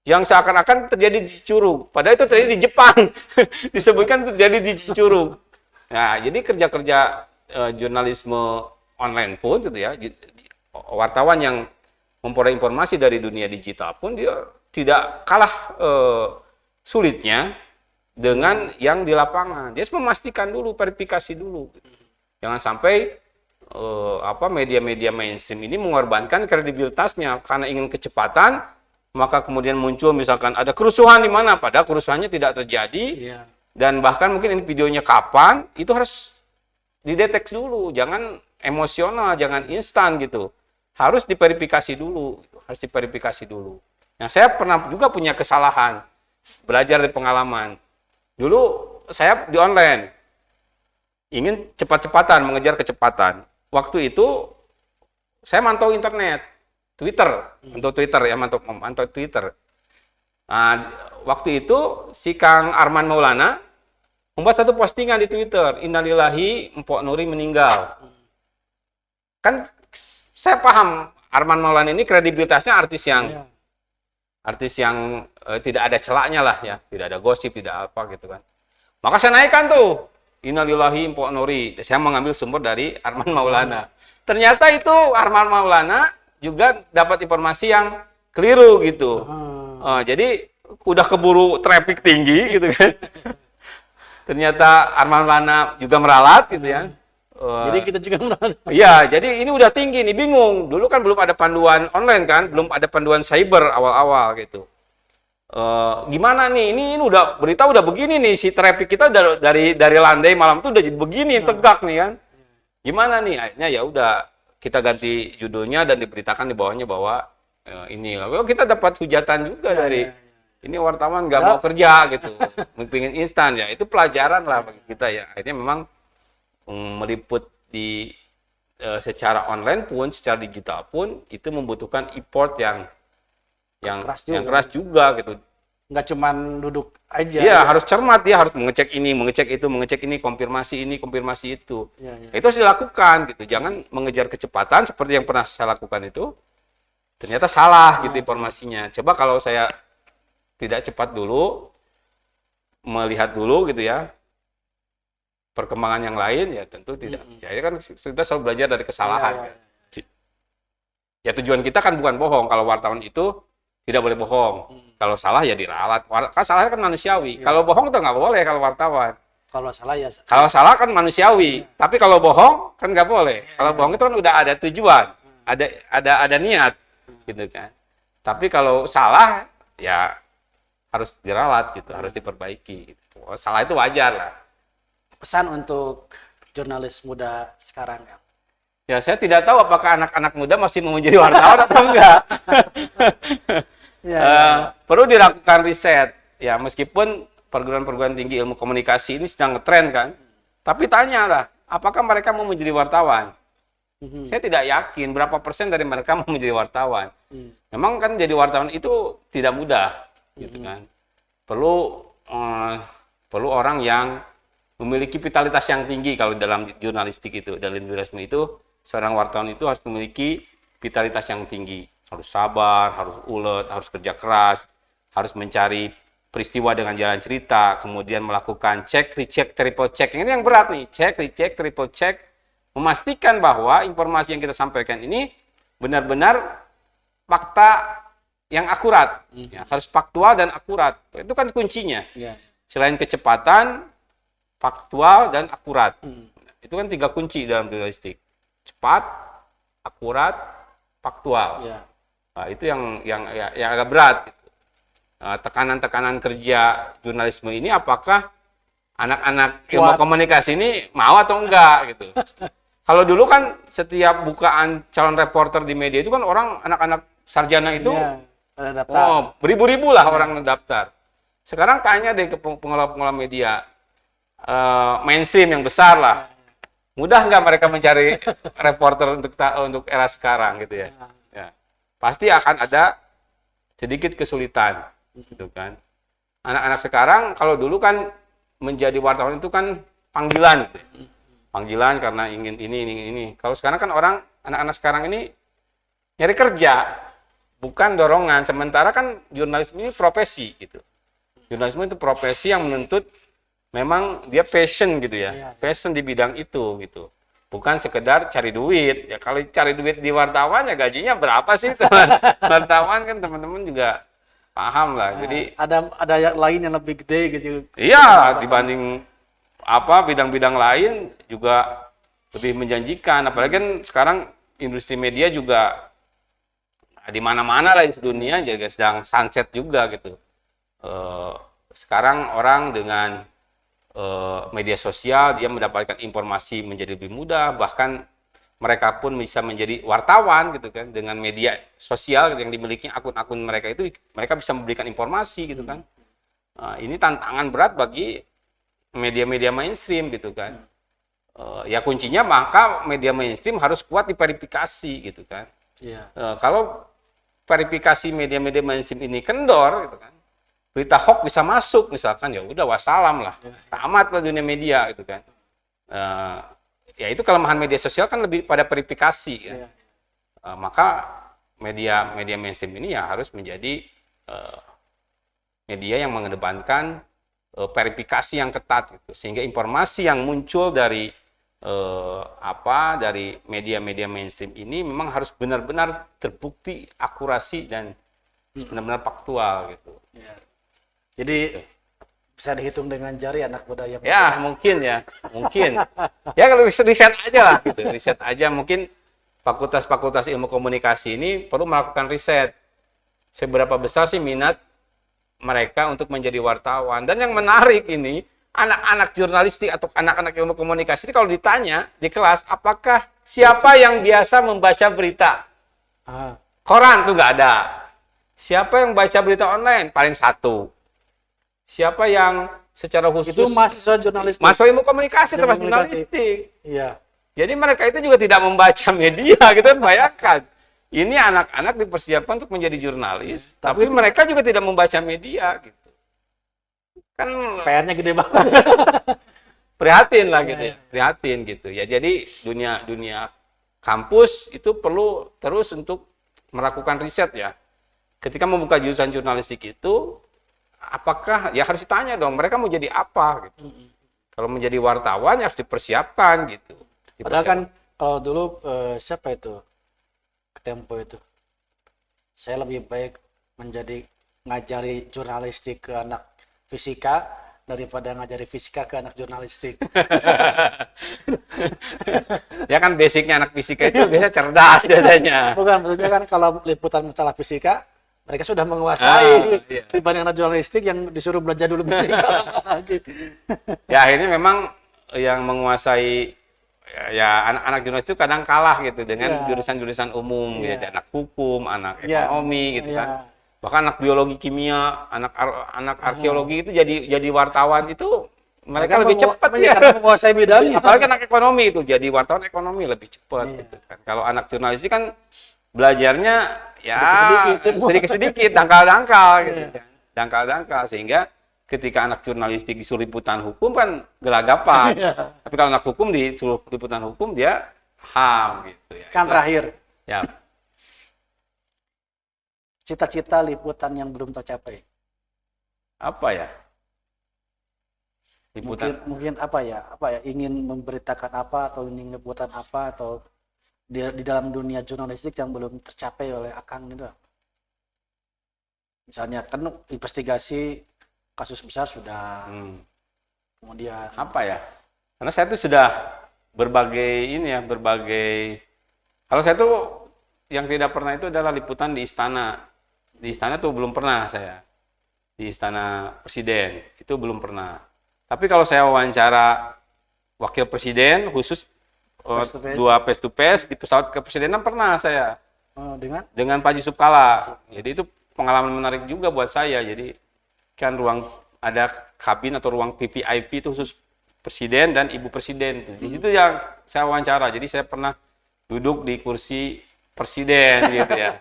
yang seakan-akan terjadi di Cicurug. Padahal itu terjadi di Jepang. Disebutkan terjadi di Cicurug. Nah, jadi kerja-kerja jurnalisme online pun gitu ya. Wartawan yang memperoleh informasi dari dunia digital pun dia tidak kalah sulitnya dengan yang di lapangan. Dia harus memastikan dulu, verifikasi dulu. Jangan sampai media-media mainstream ini mengorbankan kredibilitasnya karena ingin kecepatan, maka kemudian muncul misalkan ada kerusuhan di mana, padahal kerusuhannya tidak terjadi, dan bahkan mungkin ini videonya kapan, itu harus dideteksi dulu, jangan emosional, jangan instan gitu. harus diverifikasi dulu, harus diverifikasi dulu. Yang saya pernah juga punya kesalahan, belajar dari pengalaman. Dulu saya di online, ingin cepat-cepatan, mengejar kecepatan. Waktu itu saya mantau internet, Twitter, mantau Twitter. Nah, waktu itu si Kang Arman Maulana membuat satu postingan di Twitter, Innalillahi, Mpok Nuri meninggal. Kan saya paham Arman Maulana ini kredibilitasnya artis yang tidak ada celaknya lah ya, tidak ada gosip, tidak apa gitu kan. Maka saya naikkan tuh, Innalillahi, Mpok Nuri. Saya mengambil sumber dari Arman Maulana. Ternyata itu Arman Maulana juga dapat informasi yang keliru gitu. Jadi udah keburu traffic tinggi gitu kan. Ternyata Arman Maulana juga meralat gitu ya. Jadi kita juga meralat. Iya, jadi ini udah tinggi nih, bingung. Dulu kan belum ada panduan online kan, belum ada panduan cyber awal-awal gitu. Gimana nih? Ini udah berita udah begini nih, si traffic kita dari landai malam tuh udah begini tegak nih kan. Gimana nih? Akhirnya ya udah kita ganti judulnya dan diberitakan di bawahnya bahwa ini. Lalu kita dapat hujatan juga dari ini wartawan nggak mau kerja gitu, pengen instan ya. Itu pelajaran lah bagi kita ya. Akhirnya memang meliput di secara online pun, secara digital pun itu membutuhkan effort yang keras juga gitu. Nggak cuman duduk aja. Iya, harus cermat, dia harus mengecek ini, konfirmasi itu. Itu harus dilakukan gitu. Jangan mengejar kecepatan seperti yang pernah saya lakukan itu. Ternyata salah gitu informasinya. Coba kalau saya tidak cepat dulu, melihat dulu gitu ya, perkembangan yang lain ya tentu tidak. Ya ini kan kita selalu belajar dari kesalahan. Ya tujuan kita kan bukan bohong. Kalau wartawan itu tidak boleh bohong. Kalau salah ya diralat. Kan salah kan manusiawi. Kalau bohong itu nggak boleh kalau wartawan. Kalau salah ya. Kalau salah kan manusiawi. Tapi kalau bohong kan nggak boleh. Kalau bohong itu kan udah ada tujuan, ada niat, gitu kan. Tapi kalau salah ya harus diralat gitu, harus diperbaiki. Gitu. Salah itu wajar lah. Pesan untuk jurnalis muda sekarang ya. Ya saya tidak tahu apakah anak-anak muda masih mau menjadi wartawan atau enggak. Perlu dilakukan riset ya, meskipun perguruan-perguruan tinggi ilmu komunikasi ini sedang ngetren kan, tapi tanyalah apakah mereka mau menjadi wartawan. Saya tidak yakin berapa persen dari mereka mau menjadi wartawan. Memang kan jadi wartawan itu tidak mudah gitu kan, perlu orang yang memiliki vitalitas yang tinggi. Kalau dalam jurnalistik itu, dalam jurnalisme itu, seorang wartawan itu harus memiliki vitalitas yang tinggi. Harus sabar, harus ulet, harus kerja keras, harus mencari peristiwa dengan jalan cerita, kemudian melakukan cek, recheck, triple check. Ini yang berat nih, cek, recheck, triple check, memastikan bahwa informasi yang kita sampaikan ini benar-benar fakta yang akurat. Ya, harus faktual dan akurat. Itu kan kuncinya. Selain kecepatan, faktual dan akurat. Itu kan 3 kunci dalam jurnalistik. Cepat, akurat, faktual. Nah, itu yang agak berat. Gitu. Tekanan-tekanan kerja jurnalisme ini apakah anak-anak ilmu komunikasi ini mau atau enggak gitu. Kalau dulu kan setiap bukaan calon reporter di media itu kan orang anak-anak sarjana itu beribu-ribu lah orang mendaftar. Sekarang tanya deh ke pengelola-pengelola media mainstream yang besar lah. Mudah nggak mereka mencari reporter untuk era sekarang gitu ya? Pasti akan ada sedikit kesulitan, gitu kan. Anak-anak sekarang kalau dulu kan menjadi wartawan itu kan panggilan, gitu. Panggilan karena ingin ini. Kalau sekarang kan anak-anak sekarang ini nyari kerja, bukan dorongan. Sementara kan jurnalisme ini profesi, gitu. Jurnalisme itu profesi yang menuntut memang dia passion gitu ya, passion di bidang itu gitu. Bukan sekedar cari duit. Ya kalau cari duit di wartawan ya gajinya berapa sih? Wartawan kan teman-teman juga paham lah. Jadi ada yang lain yang lebih gede gitu. Iya, dibanding bidang-bidang lain juga lebih menjanjikan. Apalagi kan sekarang industri media juga di mana-mana lah di dunia juga sedang sunset juga gitu. Sekarang orang dengan media sosial dia mendapatkan informasi menjadi lebih mudah, bahkan mereka pun bisa menjadi wartawan gitu kan, dengan media sosial yang dimiliki akun-akun mereka itu mereka bisa memberikan informasi gitu kan. Nah, ini tantangan berat bagi media-media mainstream gitu kan. Ya kuncinya maka media mainstream harus kuat diverifikasi gitu kan. Iya. Kalau verifikasi media-media mainstream ini kendor gitu kan, berita hoax bisa masuk misalkan, ya udah wassalam lah, tamat lah dunia media gitu kan. Ya itu kelemahan media sosial kan lebih pada verifikasi kan. Iya. Maka media mainstream ini ya harus menjadi media yang mengedepankan verifikasi yang ketat gitu, sehingga informasi yang muncul dari dari media-media mainstream ini memang harus benar-benar terbukti akurasi dan benar-benar faktual gitu. Iya. Jadi bisa dihitung dengan jari anak muda yang Ya mungkin ya kalau riset aja lah gitu, riset aja. Mungkin fakultas-fakultas ilmu komunikasi ini perlu melakukan riset seberapa besar sih minat mereka untuk menjadi wartawan. Dan yang menarik ini, anak-anak jurnalistik atau anak-anak ilmu komunikasi ini kalau ditanya di kelas, apakah siapa yang biasa membaca berita? Koran tuh nggak ada. Siapa yang baca berita online? Paling satu. Siapa yang secara khusus? Itu mahasiswa jurnalistik. Mahasiswa ilmu komunikasi termasuk jurnalistik. Iya. Jadi mereka itu juga tidak membaca media, gitu kan, bayangkan. Ini anak-anak dipersiapkan untuk menjadi jurnalis, tapi mereka juga tidak membaca media, gitu. Kan PR-nya gede banget. Prihatin lah gitu ya, prihatin gitu ya. Jadi dunia kampus itu perlu terus untuk melakukan riset ya. Ketika membuka jurusan jurnalistik itu, apakah ya harus ditanya dong, mereka mau jadi apa gitu. Kalau menjadi wartawan ya harus dipersiapkan gitu. Padahal kan kalau dulu siapa itu Tempo itu, saya lebih baik menjadi ngajari jurnalistik ke anak fisika daripada ngajari fisika ke anak jurnalistik. Ya kan basicnya anak fisika itu biasanya cerdas biasanya. Bukan, maksudnya kan kalau liputan masalah fisika mereka sudah menguasai dibanding anak jurnalistik yang disuruh belajar dulu fisika lagi. Ya akhirnya memang yang menguasai ya anak-anak jurnalistik kadang kalah gitu dengan jurusan-jurusan umum gitu, anak hukum, anak ekonomi gitu kan. Bahkan anak biologi kimia, anak arkeologi itu jadi wartawan itu mereka lebih cepat ya. Karena menguasai bidangnya. Apalagi anak ekonomi itu jadi wartawan ekonomi lebih cepat gitu kan. Kalau anak jurnalistik kan belajarnya ya sedikit-sedikit, dangkal-dangkal gitu kan. Dangkal-dangkal sehingga ketika anak jurnalistik disuruh liputan hukum kan gelagapan. Tapi kalau anak hukum disuruh liputan hukum dia HAM gitu ya. Kan terakhir. Ya. Cita-cita liputan yang belum tercapai. Apa ya? Liputan. Mungkin apa ya? Ingin memberitakan apa atau ingin liputan apa atau di dalam dunia jurnalistik yang belum tercapai oleh Akang itu. Misalnya kan investigasi kasus besar sudah. Kemudian apa ya? Karena saya tuh sudah berbagai kalau saya tuh yang tidak pernah itu adalah liputan di istana. Di istana tuh belum pernah saya. Di istana presiden itu belum pernah. Tapi kalau saya wawancara wakil presiden khusus dua face to face di pesawat kepresidenan pernah saya. Dengan Pak Yusuf Kalla. Jadi itu pengalaman menarik juga buat saya. Jadi kan ada kabin atau ruang VVIP itu khusus presiden dan ibu presiden. Di situ yang saya wawancara. Jadi saya pernah duduk di kursi presiden gitu ya.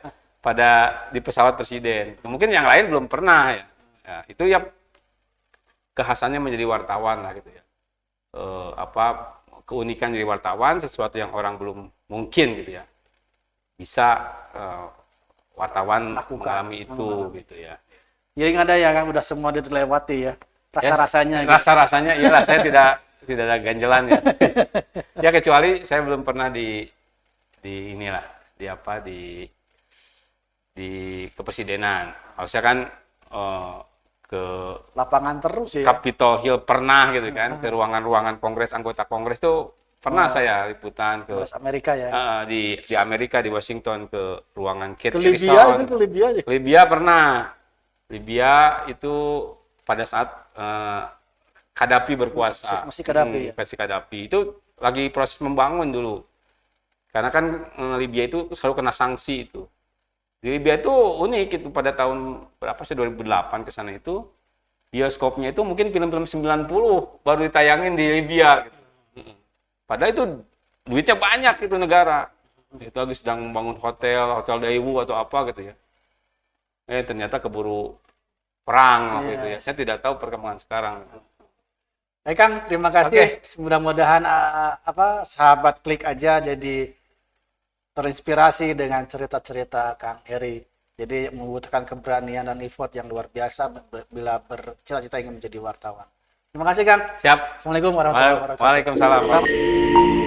Di pesawat presiden. Mungkin yang lain belum pernah ya. Itu ya kekhasannya menjadi wartawan lah gitu ya. Keunikan jadi wartawan sesuatu yang orang belum mungkin gitu ya. Bisa wartawan mengalami itu gitu ya. Jadi nggak ada yang udah semua dilewati ya. Rasa-rasanya. Rasa-rasanya iyalah saya tidak ada ganjelan ya. Ya kecuali saya belum pernah di kepresidenan. Harusnya kan ke lapangan terus ya. Capitol Hill pernah gitu kan, ke ruangan-ruangan kongres, anggota kongres tuh pernah saya liputan ke Amerika ya. Di Amerika, di Washington, ke ruangan Kate Libya itu ke Libya pernah. Libya itu pada saat Qaddafi berkuasa. Masih Qaddafi ya. Masih Qaddafi itu lagi proses membangun dulu. Karena kan Libya itu selalu kena sanksi itu. Di Libya itu unik itu pada tahun berapa sih 2008 ke sana itu bioskopnya itu mungkin film-film 90 baru ditayangin di Libya gitu. Padahal itu duitnya banyak itu negara. Itu lagi sedang membangun hotel Daewoo atau apa gitu ya. Ternyata keburu perang waktu itu ya. Saya tidak tahu perkembangan sekarang. Baik Kang, terima kasih. Mudah-mudahan sahabat Klik Aja jadi terinspirasi dengan cerita-cerita Kang Heri. Jadi membutuhkan keberanian dan effort yang luar biasa bila bercita-cita ingin menjadi wartawan. Terima kasih Kang. Siap. Assalamualaikum warahmatullahi wabarakatuh. Waalaikumsalam.